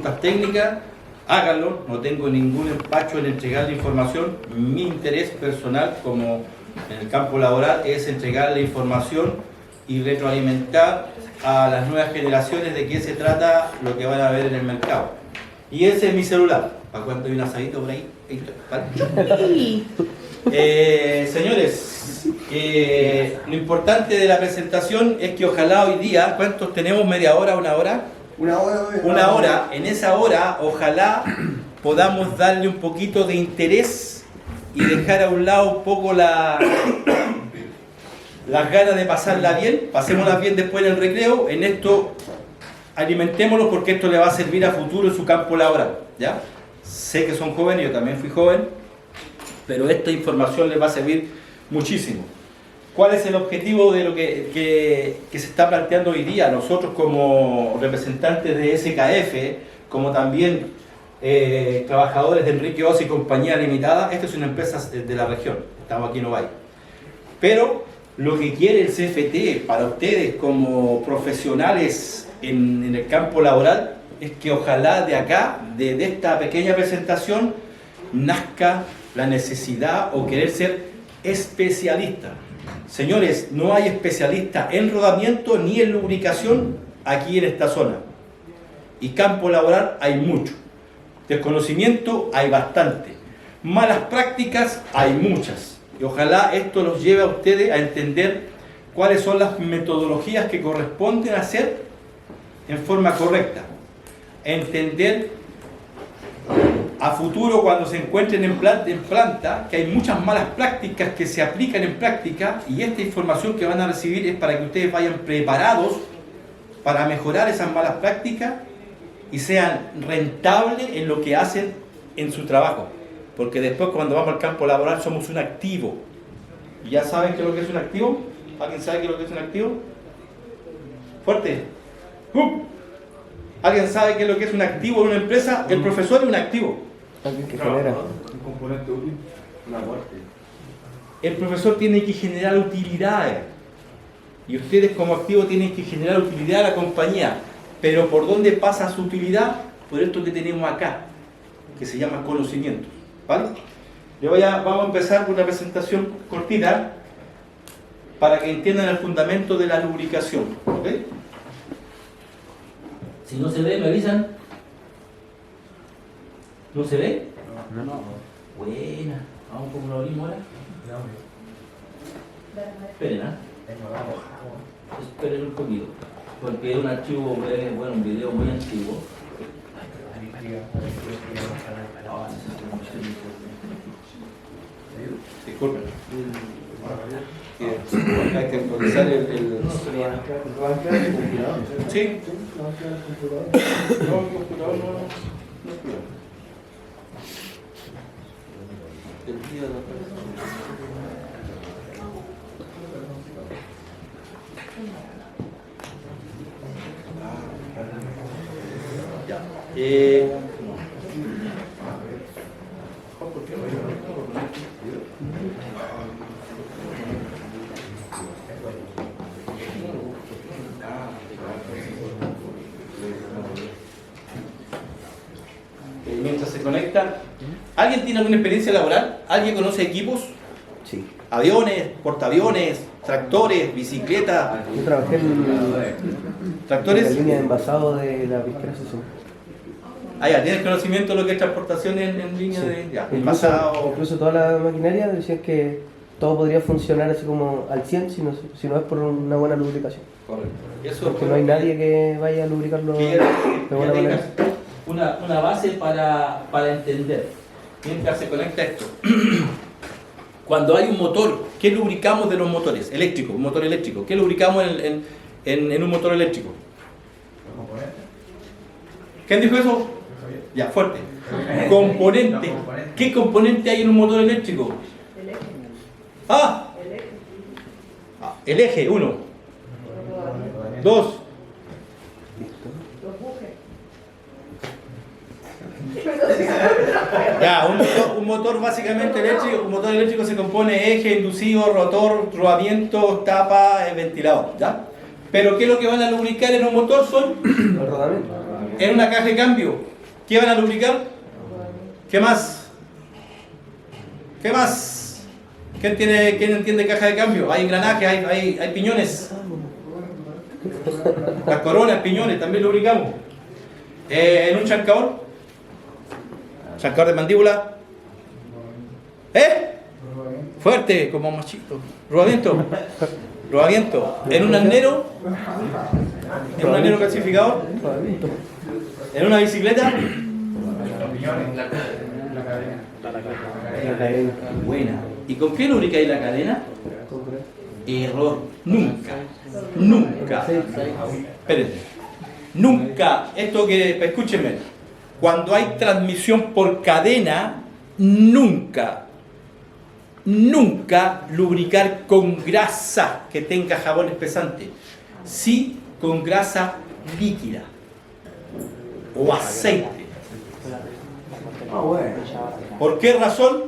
consultas técnicas, háganlo, no tengo ningún empacho en entregar la información. Mi interés personal como en el campo laboral es entregar la información y retroalimentar a las nuevas generaciones de qué se trata lo que van a ver en el mercado. Y ese es mi celular. ¿Para cuánto hay un asadito por ahí? Señores, lo importante de la presentación es que ojalá hoy día, ¿cuántos tenemos? ¿Media hora? ¿Una hora? Una hora. En esa hora, ojalá podamos darle un poquito de interés y dejar a un lado un poco las ganas de pasarla bien. Pasémosla bien después en el recreo. En esto, alimentémoslo porque esto le va a servir a futuro en su campo laboral, ¿ya? Sé que son jóvenes, yo también fui joven, pero esta información les va a servir muchísimo. ¿Cuál es el objetivo de lo que se está planteando hoy día? Nosotros como representantes de SKF, como también trabajadores de Enrique Oz y Compañía Limitada, esta es una empresa de la región, estamos aquí en Ovalle. Pero lo que quiere el CFT para ustedes como profesionales en el campo laboral es que ojalá de acá, de esta pequeña presentación, nazca la necesidad o querer ser especialista. Señores, no hay especialista en rodamiento ni en lubricación aquí en esta zona. Y campo laboral hay mucho. Desconocimiento hay bastante. Malas prácticas hay muchas. Y ojalá esto los lleve a ustedes a entender cuáles son las metodologías que corresponden hacer en forma correcta. Entender a futuro cuando se encuentren en planta que hay muchas malas prácticas que se aplican en práctica, y esta información que van a recibir es para que ustedes vayan preparados para mejorar esas malas prácticas y sean rentables en lo que hacen en su trabajo, porque después cuando vamos al campo laboral somos un activo. ¿Ya saben qué es lo que es un activo? ¿Alguien sabe qué es lo que es un activo? Fuerte. ¿Alguien sabe qué es lo que es un activo en una empresa? El profesor es un activo. Alguien que genera un componente útil, una parte. El profesor tiene que generar utilidades. Y ustedes como activos tienen que generar utilidad a la compañía. Pero ¿por dónde pasa su utilidad? Por esto que tenemos acá, que se llama conocimiento. ¿Vale? Vamos a empezar con una presentación cortita para que entiendan el fundamento de la lubricación. ¿Ok? Si no se ve, me avisan. ¿No se ve? No. Buena. Vamos como lo abrimos ahora. Esperen, ¿ah? Esperen un poquito. Porque es un archivo breve, bueno, un video muy antiguo. Disculpen. Hay que actualizar el... Sí. No, el computador no. El día de la mientras se conecta, ¿alguien tiene alguna experiencia laboral? ¿Alguien conoce equipos? Sí. Aviones, portaaviones, tractores, bicicletas. Yo trabajé en ¿Tractores? la línea de envasado de la pesquera Sesum. Ah, ya, ¿tienes conocimiento de lo que es transportación en línea Sí. de ya, Incluso, envasado? incluso toda la maquinaria decían que todo podría funcionar así como al 100 si no es por una buena lubricación. Correcto. Y eso Porque no hay nadie que vaya a lubricarlo que de buena tengas manera. una base para entender. Mientras se conecta esto. Cuando hay un motor, ¿qué lubricamos de los motores? Eléctrico, un motor eléctrico. ¿Qué lubricamos en un motor eléctrico? ¿Quién dijo eso? Ya, fuerte. Componente. ¿Qué componente hay en un motor eléctrico? El eje, 1. 2. Ya, un motor básicamente eléctrico, un motor eléctrico se compone de eje, inducido, rotor, rodamiento, tapa, ventilador, ¿ya? Pero ¿qué es lo que van a lubricar en un motor? Son El rodamiento. En una caja de cambio, ¿qué van a lubricar? ¿Qué más? ¿Qué más? ¿Quién entiende caja de cambio? Hay engranajes, hay piñones. Las coronas, piñones, también lubricamos. En un chancador de mandíbula. Fuerte, como machito. Rodamiento. En un arnero. En un arnero calcificador. En una bicicleta. Buena. ¿Y con qué lubricáis la cadena? Error. Nunca. Espérenme. Nunca. Esto que, escúchenme. Cuando hay transmisión por cadena, nunca lubricar con grasa que tenga jabones pesantes. Sí con grasa líquida o aceite. ¿Por qué razón?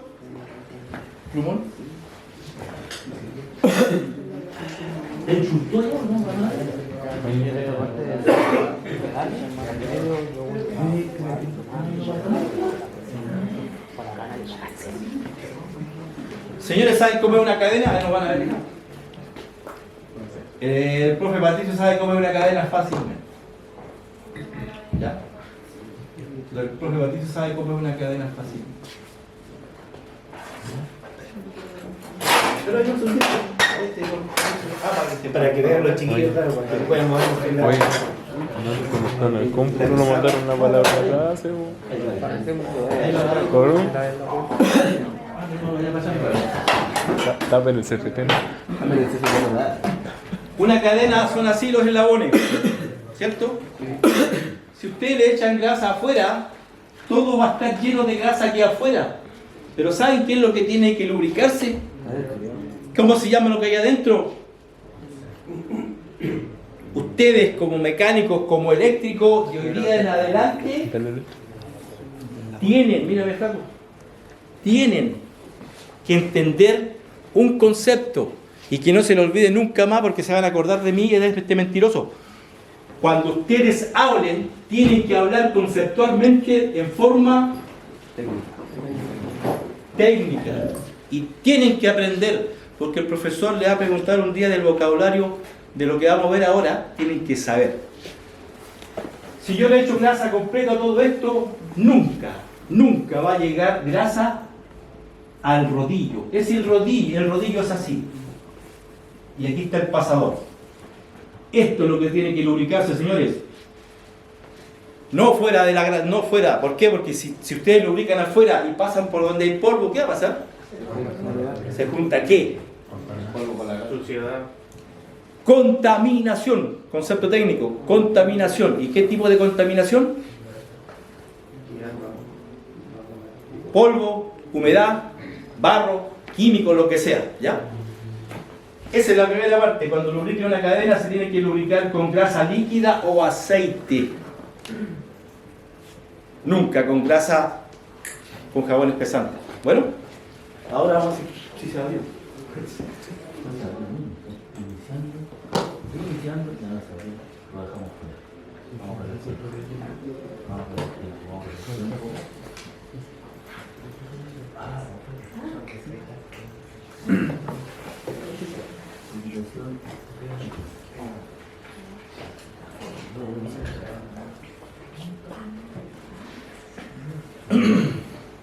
¿Plumón? Señores, ¿saben cómo es una cadena? Ahí nos van a ver. El profe Patricio sabe cómo es una cadena fácilmente. ¿Ya? El profe Patricio sabe cómo es una cadena fácilmente. Pero hay un sonido. Para que vean los chiquillos, claro, para que puedan mover. Oye, como están en el cómputo, no mandaron una palabra acá, ¿cómo? Tapen el CFT. Una cadena son así los eslabones, ¿cierto? Si ustedes le echan grasa afuera, todo va a estar lleno de grasa aquí afuera. Pero ¿saben qué es lo que tiene que lubricarse? ¿Cómo se llama lo que hay adentro? Ustedes como mecánicos, como eléctricos, y hoy día en adelante, tienen que entender un concepto y que no se lo olvide nunca más porque se van a acordar de mí y de este mentiroso. Cuando ustedes hablen, tienen que hablar conceptualmente en forma técnica y tienen que aprender, porque el profesor le va a preguntar un día del vocabulario de lo que vamos a ver ahora, tienen que saber. Si yo le echo grasa completa a todo esto, nunca va a llegar grasa al rodillo. Es el rodillo es así. Y aquí está el pasador. Esto es lo que tiene que lubricarse, señores. No fuera de la grasa, no fuera. ¿Por qué? Porque si ustedes lubrican afuera y pasan por donde hay polvo, ¿qué va a pasar? ¿Se junta qué? Polvo con la suciedad. Contaminación, concepto técnico, contaminación. ¿Y qué tipo de contaminación? Polvo, humedad, barro, químico, lo que sea, ¿ya? Esa es la primera parte. Cuando lubrica una cadena se tiene que lubricar con grasa líquida o aceite. Nunca con grasa con jabones pesantes. Bueno, ahora vamos a ver si se abrió.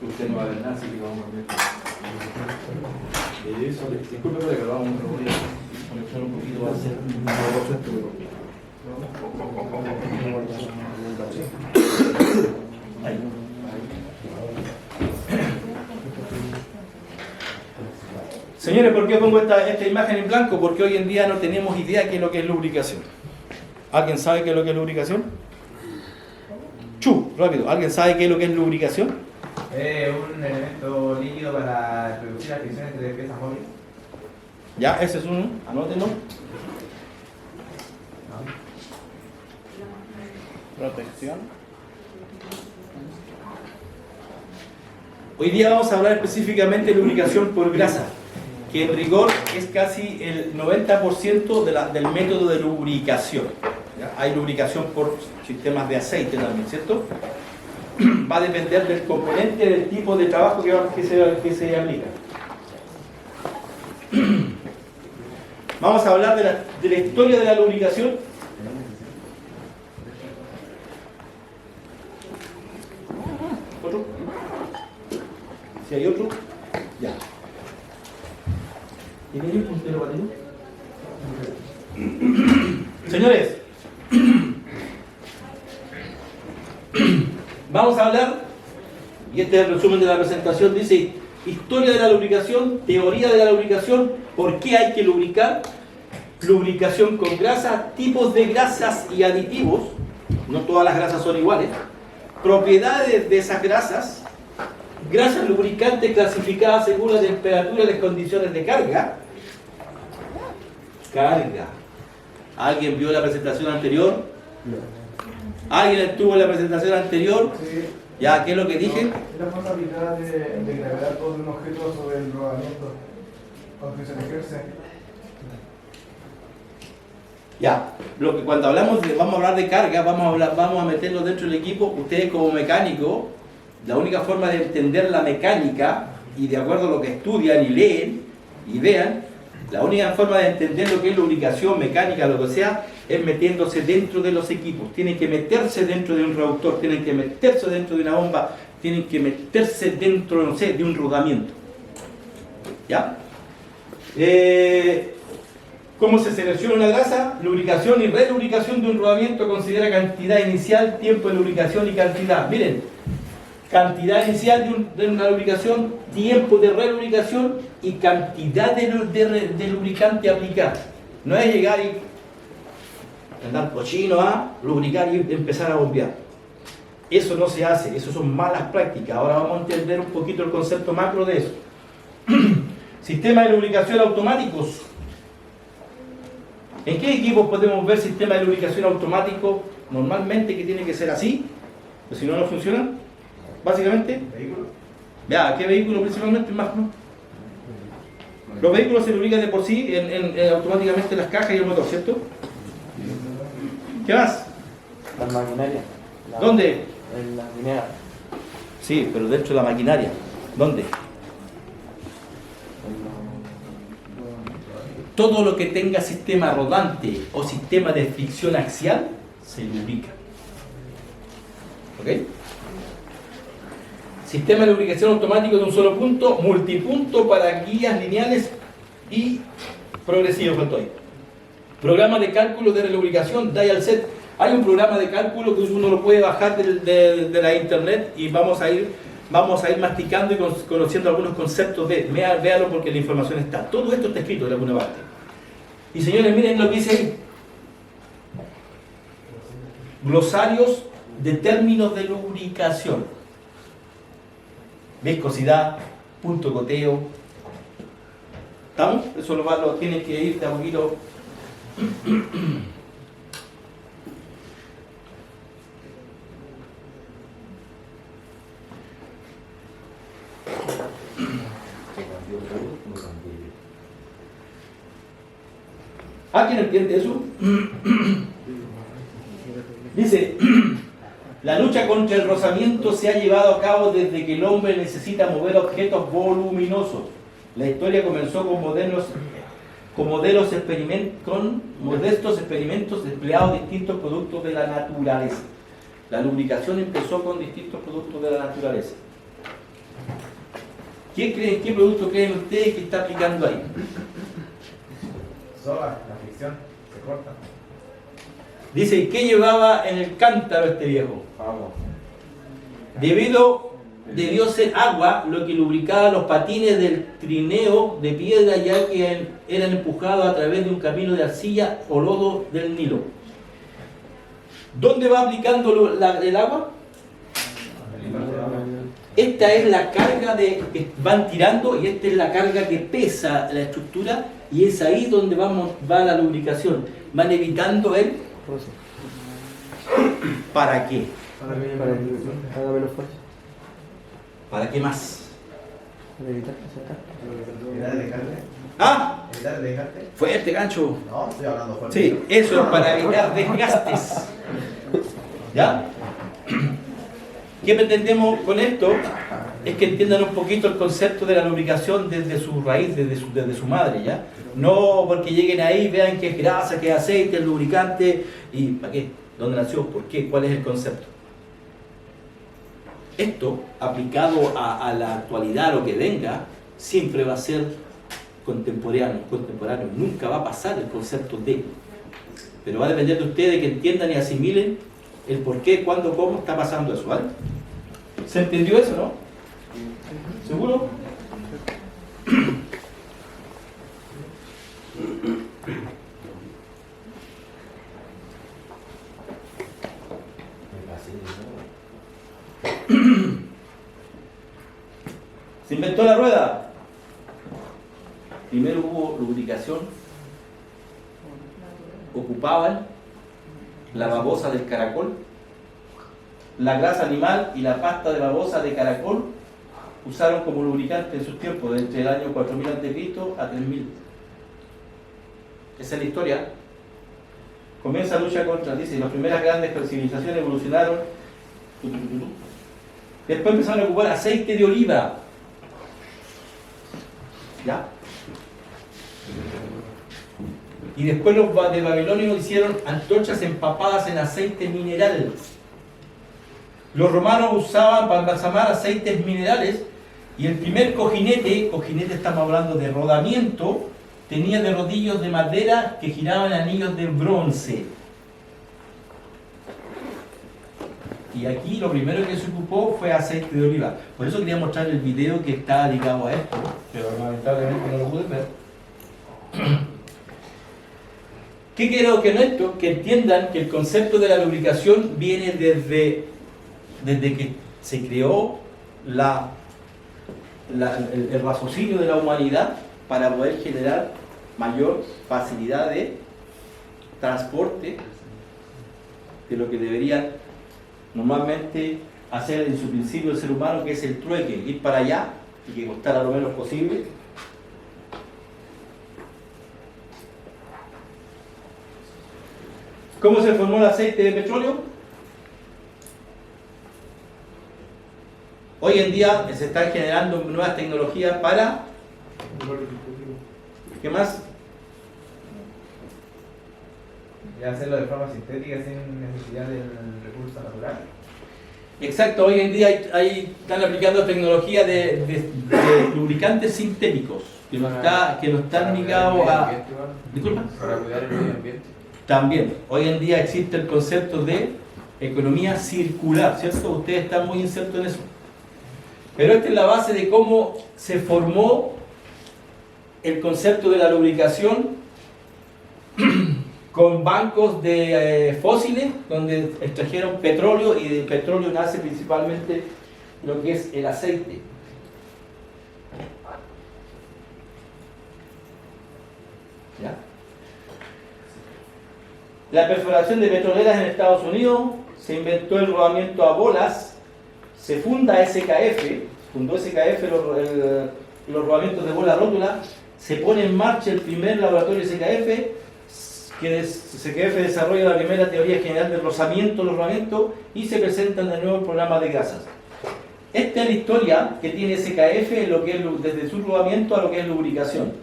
Usted no va a ver nada, así que vamos a ver. Eso, disculpe, pero que vamos a conectar un poquito, va a ser un ahí. Señores, ¿por qué pongo esta imagen en blanco? Porque hoy en día no tenemos idea de qué es lo que es lubricación. ¿Alguien sabe qué es lo que es lubricación? Rápido. ¿Alguien sabe qué es lo que es lubricación? Un elemento líquido para reducir las fricciones entre piezas móviles. Ya, ese es uno. Anótenlo. Protección. Hoy día vamos a hablar específicamente de lubricación por grasa, que en rigor es casi el 90% del método de lubricación. ¿ya? Hay lubricación por sistemas de aceite también, ¿cierto? Va a depender del componente, del tipo de trabajo que se aplica. Vamos a hablar de la historia de la lubricación. ¿Otro? Si hay otro, ya. ¿Tiene un puntero para ti? Señores, vamos a hablar, y este es el resumen de la presentación, dice historia de la lubricación, teoría de la lubricación, por qué hay que lubricar, lubricación con grasa, tipos de grasas y aditivos, no todas las grasas son iguales, propiedades de esas grasas, grasas lubricantes clasificadas según la temperatura y las condiciones de carga. ¿Alguien vio la presentación anterior? ¿Alguien estuvo en la presentación anterior? Sí. ¿Ya? ¿Qué es lo que dije? Es la forma aplicada de gravedad todo un objeto sobre el rodamiento cuando se ejerce. Ya, cuando hablamos vamos a hablar de carga, vamos a meterlo dentro del equipo. Ustedes como mecánicos, la única forma de entender la mecánica, y de acuerdo a lo que estudian y leen y vean, la única forma de entender lo que es lubricación mecánica, lo que sea, es metiéndose dentro de los equipos. Tienen que meterse dentro de un reductor, tienen que meterse dentro de una bomba, tienen que meterse dentro, no sé, de un rodamiento. ¿Ya? ¿Cómo se selecciona una grasa? Lubricación y relubricación de un rodamiento considera cantidad inicial, tiempo de lubricación y cantidad. Miren, cantidad inicial de una lubricación, tiempo de relubricación y cantidad de lubricante aplicado. No es llegar y andar cochino a lubricar y empezar a bombear. Eso no se hace, eso son malas prácticas. Ahora vamos a entender un poquito el concepto macro de eso. Sistemas de lubricación automáticos. ¿En qué equipos podemos ver sistemas de lubricación automático? Normalmente que tiene que ser así, pues si no, no funcionan. Básicamente, ¿Vehículo? vea, ¿qué vehículo principalmente más? ¿No? Los vehículos se lubrican de por sí automáticamente las cajas y el motor, ¿cierto? ¿Qué más? La maquinaria. ¿Dónde? En la minera. Sí, pero dentro de la maquinaria. ¿Dónde? Todo lo que tenga sistema rodante o sistema de fricción axial se lubrica. ¿Ok? Sistema de lubricación automático de un solo punto, multipunto para guías lineales y progresivos. ¿Cuánto hay? Programa de cálculo de relubricación, dial set. Hay un programa de cálculo que uno lo puede bajar de la internet y vamos a ir masticando y conociendo algunos conceptos de. Véalo porque la información está. Todo esto está escrito en alguna parte. Y señores, miren lo que dice ahí. Glosarios de términos de lubricación. Viscosidad, punto goteo. ¿Estamos? Eso lo tienes que ir de a poquito. ¿Alguien entiende eso? Dice, la lucha contra el rozamiento se ha llevado a cabo desde que el hombre necesita mover objetos voluminosos. La historia comenzó con modestos experimentos empleados distintos productos de la naturaleza. La lubricación empezó con distintos productos de la naturaleza. ¿Qué producto creen ustedes que está aplicando ahí? Soga, la fricción, se corta. Dice, ¿qué llevaba en el cántaro este viejo? Vamos. Debió ser agua lo que lubricaba los patines del trineo de piedra, ya que eran empujados a través de un camino de arcilla o lodo del Nilo. ¿Dónde va aplicando el agua? Esta es la carga que van tirando y esta es la carga que pesa la estructura y es ahí donde va la lubricación. Van evitando el... ¿Para qué? Para que haga menos fuerza. ¿Para qué más? Para evitar que se atasque. ¿Evitar dejarte? ¿Ah? ¿Evitar dejarte? Fuerte, gancho. No, estoy hablando fuerte. Sí, eso es para evitar desgastes. ¿Ya? ¿Qué pretendemos con esto? Es que entiendan un poquito el concepto de la lubricación desde su raíz, desde su madre, ¿ya? No porque lleguen ahí, vean que es grasa, que es aceite, es lubricante, y ¿para qué? ¿Dónde nació? ¿Por qué? ¿Cuál es el concepto? Esto, aplicado a la actualidad, a lo que venga, siempre va a ser contemporáneo, nunca va a pasar el concepto de. Pero va a depender de ustedes que entiendan y asimilen el por qué, cuándo, cómo está pasando eso, ¿vale? ¿Se entendió eso, no? ¿Seguro? Se inventó la rueda. Primero hubo lubricación. Ocupaban la babosa del caracol, la grasa animal y la pasta de babosa de caracol usaron como lubricante en sus tiempos, entre el año 4000 a.C. a 3000. Esa es la historia. Comienza la lucha contra, dice, las primeras grandes civilizaciones evolucionaron. Después empezaron a ocupar aceite de oliva. ¿Ya? Y después los de Babilonia hicieron antorchas empapadas en aceite mineral. Los romanos usaban para embalsamar aceites minerales, y el primer cojinete estamos hablando de rodamiento, tenía de rodillos de madera que giraban anillos de bronce. Y aquí lo primero que se ocupó fue aceite de oliva. Por eso quería mostrar el video que está ligado a esto, pero lamentablemente no lo pude ver. ¿Qué quiero que esto? Que entiendan que el concepto de la lubricación viene desde que se creó el raciocinio de la humanidad para poder generar mayor facilidad de transporte de lo que deberían normalmente hacer en su principio el ser humano, que es el trueque, ir para allá y que costara lo menos posible. ¿Cómo se formó el aceite de petróleo? Hoy en día se están generando nuevas tecnologías para... ¿Qué más? Y hacerlo de forma sintética sin necesidad del recurso natural. Exacto, hoy en día están aplicando tecnología de lubricantes sintéticos que no están ligados a... ¿Disculpa? Para cuidar el medio ambiente. También, hoy en día existe el concepto de economía circular, ¿cierto? Ustedes están muy insertos en eso. Pero esta es la base de cómo se formó el concepto de la lubricación con bancos de fósiles, donde extrajeron petróleo, y de petróleo nace principalmente lo que es el aceite. ¿Ya? La perforación de petroleras en Estados Unidos, se inventó el rodamiento a bolas, se funda SKF, fundó SKF los rodamientos de bola rótula, se pone en marcha el primer laboratorio SKF, que SKF desarrolla la primera teoría general del rozamiento, los rodamientos, y se presentan de nuevo el programa de grasas. Esta es la historia que tiene SKF en lo que es, desde su rodamiento a lo que es lubricación.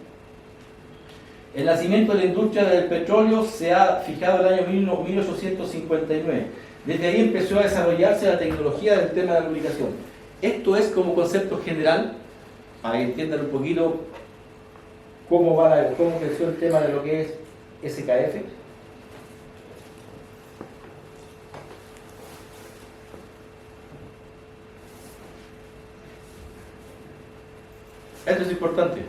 El nacimiento de la industria del petróleo se ha fijado en el año 1859. Desde ahí empezó a desarrollarse la tecnología del tema de la lubricación. Esto es como concepto general, para que entiendan un poquito cómo creció el tema de lo que es SKF. Esto es importante.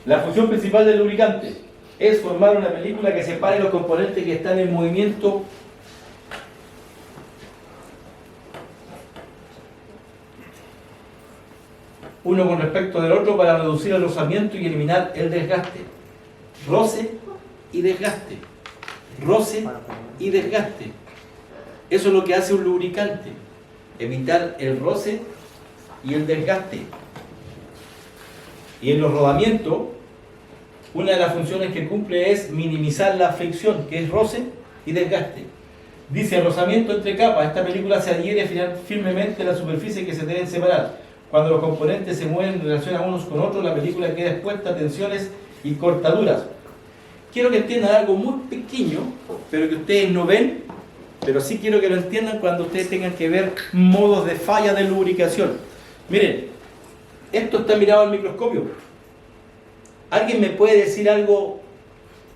La función principal del lubricante es formar una película que separe los componentes que están en movimiento uno con respecto del otro para reducir el rozamiento y eliminar el desgaste. Roce y desgaste. Roce y desgaste. Eso es lo que hace un lubricante. Evitar el roce y el desgaste. Y en los rodamientos, una de las funciones que cumple es minimizar la fricción, que es roce y desgaste. Dice, rozamiento entre capas. Esta película se adhiere firmemente a la superficie que se deben separar. Cuando los componentes se mueven en relación a unos con otros, la película queda expuesta a tensiones y cortaduras. Quiero que entiendan algo muy pequeño, pero que ustedes no ven, pero sí quiero que lo entiendan cuando ustedes tengan que ver modos de falla de lubricación. Miren, esto está mirado al microscopio. ¿Alguien me puede decir algo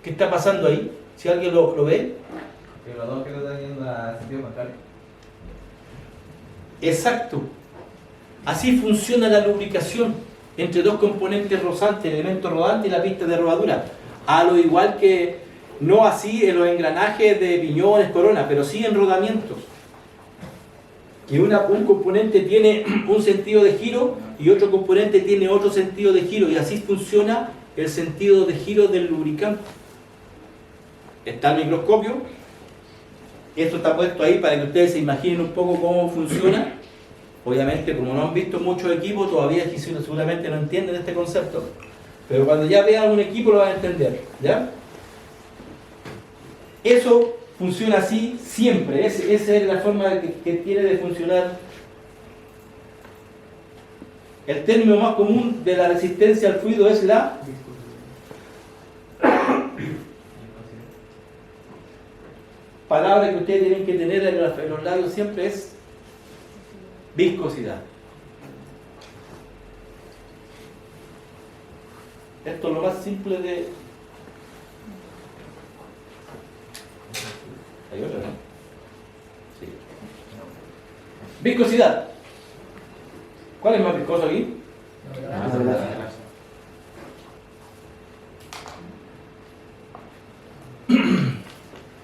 que está pasando ahí? Si alguien lo ve. Que los dos que lo están yendo a sentido contrario. Exacto. Así funciona la lubricación entre dos componentes rozantes, el elemento rodante y la pista de rodadura. A lo igual que, no así en los engranajes de piñones, corona, pero sí en rodamientos. Que un componente tiene un sentido de giro y otro componente tiene otro sentido de giro, y así funciona el sentido de giro del lubricante. Está el microscopio. Esto está puesto ahí para que ustedes se imaginen un poco cómo funciona. Obviamente, como no han visto muchos equipos, todavía seguramente no entienden este concepto. Pero cuando ya vean un equipo lo van a entender, ¿ya? Eso funciona así siempre. Esa es la forma que tiene de funcionar. El término más común de la resistencia al fluido es la palabra que ustedes tienen que tener en los labios siempre es viscosidad. Esto es lo más simple de... ¿Hay otra, no? Sí. Viscosidad. ¿Cuál es más viscoso aquí?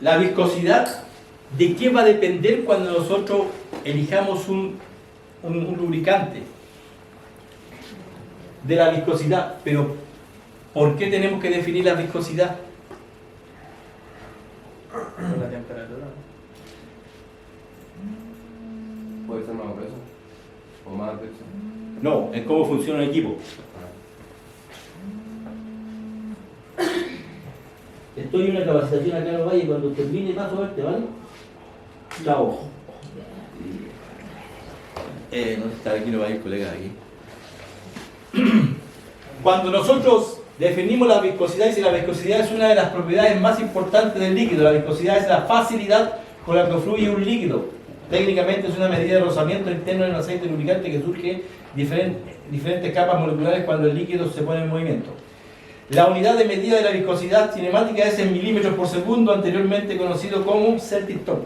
La viscosidad, ¿de qué va a depender cuando nosotros elijamos un lubricante? De la viscosidad. Pero ¿por qué tenemos que definir la viscosidad? La temperatura. Puede ser más grueso o más denso. No, es cómo funciona el equipo. Estoy en una capacitación acá en el Valle, cuando termine paso a verte, ¿vale? Chao. No está aquí, no va a ir colega aquí. Cuando nosotros definimos la viscosidad, dice la viscosidad es una de las propiedades más importantes del líquido. La viscosidad es la facilidad con la que fluye un líquido. Técnicamente es una medida de rozamiento interno en el aceite lubricante que surge diferentes capas moleculares cuando el líquido se pone en movimiento. La unidad de medida de la viscosidad cinemática es en milímetros por segundo, anteriormente conocido como Celtic-Ton.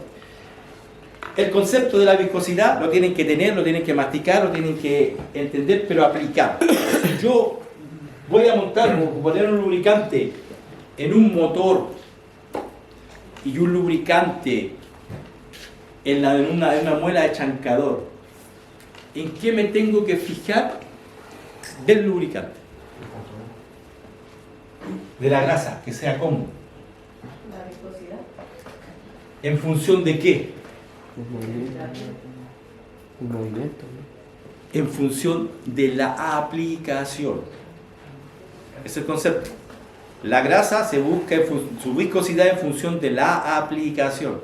El concepto de la viscosidad lo tienen que tener, lo tienen que masticar, lo tienen que entender, pero aplicar. Si yo voy a montar o poner un lubricante en un motor y un lubricante en una muela de chancador, ¿en qué me tengo que fijar del lubricante? De la grasa, que sea común. La viscosidad. ¿En función de qué? El movimiento. En función de la aplicación. Ese es el concepto. La grasa se busca su viscosidad en función de la aplicación.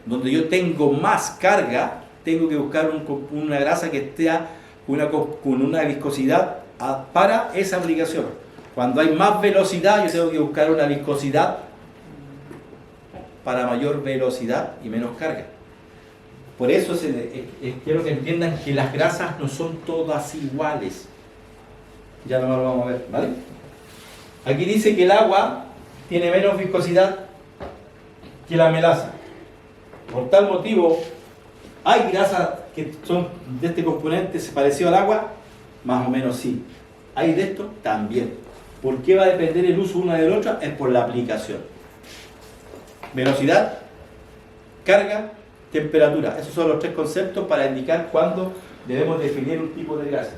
Donde yo tengo más carga, tengo que buscar una grasa que esté con una viscosidad para esa aplicación. Cuando hay más velocidad, yo tengo que buscar una viscosidad para mayor velocidad y menos carga. Por eso quiero que entiendan que las grasas no son todas iguales. Ya no lo vamos a ver, ¿vale? Aquí dice que el agua tiene menos viscosidad que la melaza. Por tal motivo, ¿hay grasas que son de este componente parecido al agua? Más o menos sí. ¿Hay de esto? También. ¿Por qué va a depender el uso una de la otra? Es por la aplicación. Velocidad, carga, temperatura. Esos son los tres conceptos para indicar cuándo debemos definir un tipo de grasa.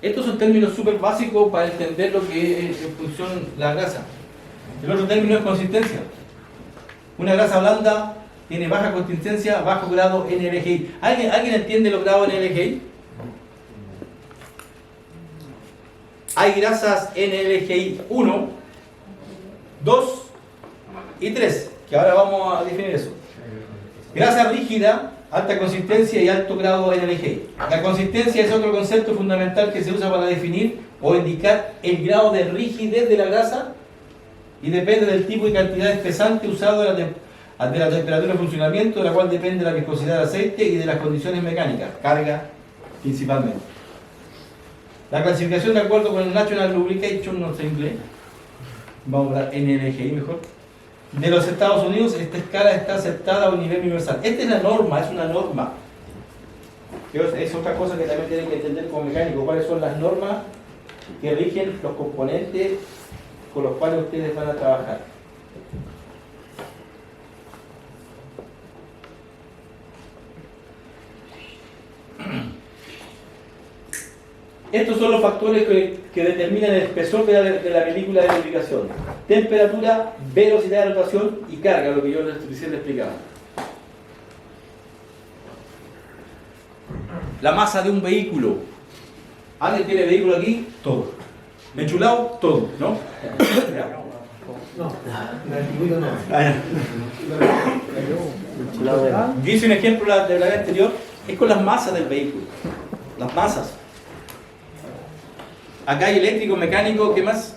Estos son términos súper básicos para entender lo que es en función la grasa. El otro término es consistencia. Una grasa blanda tiene baja consistencia, bajo grado NLGI. ¿Alguien entiende los grados NLGI? Hay grasas NLGI 1, 2 y 3, que ahora vamos a definir eso. Grasa rígida, alta consistencia y alto grado NLGI. La consistencia es otro concepto fundamental que se usa para definir o indicar el grado de rigidez de la grasa y depende del tipo y cantidad de espesante usado de la temperatura de funcionamiento, de la cual depende la viscosidad del aceite y de las condiciones mecánicas, carga principalmente. La clasificación de acuerdo con el National Lubrication, no sé inglés, vamos a hablar NLGI mejor, de los Estados Unidos, esta escala está aceptada a un nivel universal. Esta es la norma, es una norma. Es otra cosa que también tienen que entender como mecánico, cuáles son las normas que rigen los componentes con los cuales ustedes van a trabajar. Estos son los factores que determinan el espesor de la película de lubricación: temperatura, velocidad de rotación y carga, lo que yo recién les explicaba. La masa de un vehículo. ¿Alguien tiene vehículo aquí? Todo. ¿Enchulado? Todo, ¿no? No, el antiguito no. Yo hice un ejemplo de la vez anterior, es con las masas del vehículo. Las masas. Acá hay eléctrico, mecánico, ¿qué más?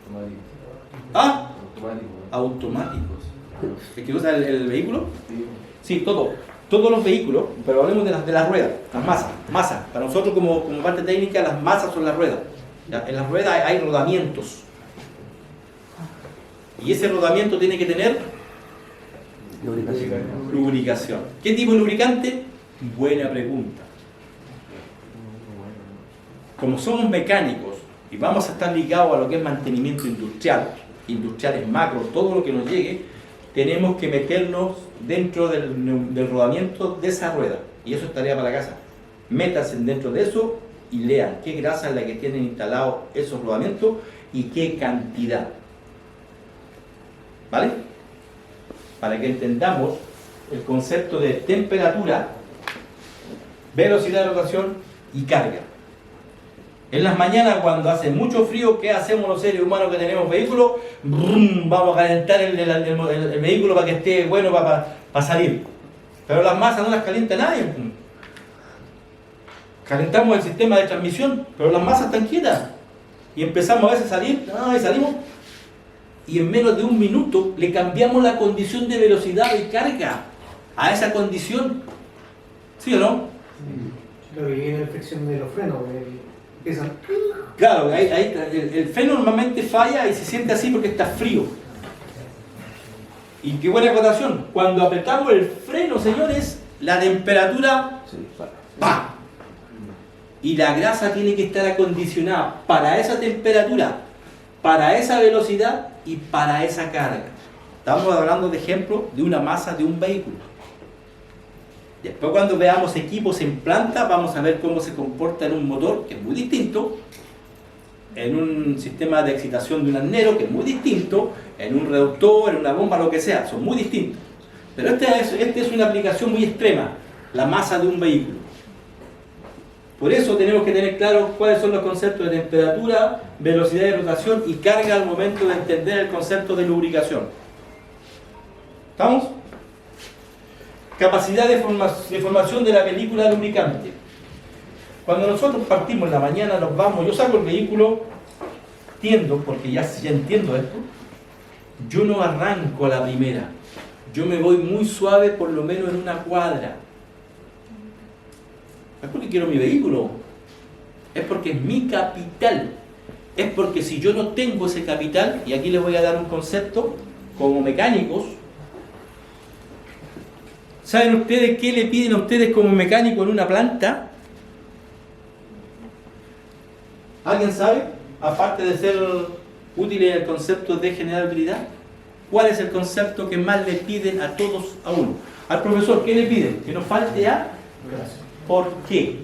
Automático. ¿Ah? Automático. Automáticos. ¿El que usa el vehículo? Sí. Sí, todo. Todos los vehículos, pero hablemos de las ruedas, las masas. Masa. Para nosotros como parte técnica, las masas son las ruedas. ¿Ya? En las ruedas hay rodamientos. Y ese rodamiento tiene que tener lubricación. ¿Qué tipo de lubricante? Buena pregunta. Como somos mecánicos y vamos a estar ligados a lo que es mantenimiento industrial, industriales macros, todo lo que nos llegue, tenemos que meternos dentro del rodamiento de esa rueda. Y eso es tarea para la casa. Métanse dentro de eso y lean qué grasa es la que tienen instalados esos rodamientos y qué cantidad. ¿Vale? Para que entendamos el concepto de temperatura, velocidad de rotación y carga. En las mañanas, cuando hace mucho frío, ¿qué hacemos los seres humanos que tenemos vehículos? ¡Brum! Vamos a calentar el vehículo para que esté bueno para salir. Pero las masas no las calienta nadie. Calentamos el sistema de transmisión, pero las masas están quietas. Y empezamos a veces a salir, y salimos. Y en menos de un minuto le cambiamos la condición de velocidad y carga a esa condición. ¿Sí o no? Lo que viene la fricción de los frenos, empiezan. Claro, el freno normalmente falla y se siente así porque está frío. Y qué buena acotación. Cuando apretamos el freno, señores, la temperatura ¡pa! Y la grasa tiene que estar acondicionada para esa temperatura, para esa velocidad y para esa carga. Estamos hablando de ejemplo de una masa de un vehículo. Después, cuando veamos equipos en planta, vamos a ver cómo se comporta en un motor, que es muy distinto, en un sistema de excitación de un arnero, que es muy distinto, en un reductor, en una bomba, lo que sea, son muy distintos. Pero esta es una aplicación muy extrema, la masa de un vehículo. Por eso tenemos que tener claro cuáles son los conceptos de temperatura, velocidad de rotación y carga al momento de entender el concepto de lubricación. ¿Estamos? Capacidad de formación de la película lubricante. Cuando nosotros partimos en la mañana, nos vamos, yo saco el vehículo, tiendo, porque ya entiendo esto, yo no arranco a la primera, yo me voy muy suave por lo menos en una cuadra. Es porque quiero mi vehículo, es porque es mi capital, es porque si yo no tengo ese capital, y aquí les voy a dar un concepto, como mecánicos, ¿saben ustedes qué le piden a ustedes como mecánico en una planta? ¿Alguien sabe? Aparte de ser útil en el concepto de generabilidad, ¿cuál es el concepto que más le piden a todos a uno? Al profesor, ¿qué le piden? Que nos falte a... ¿Por qué?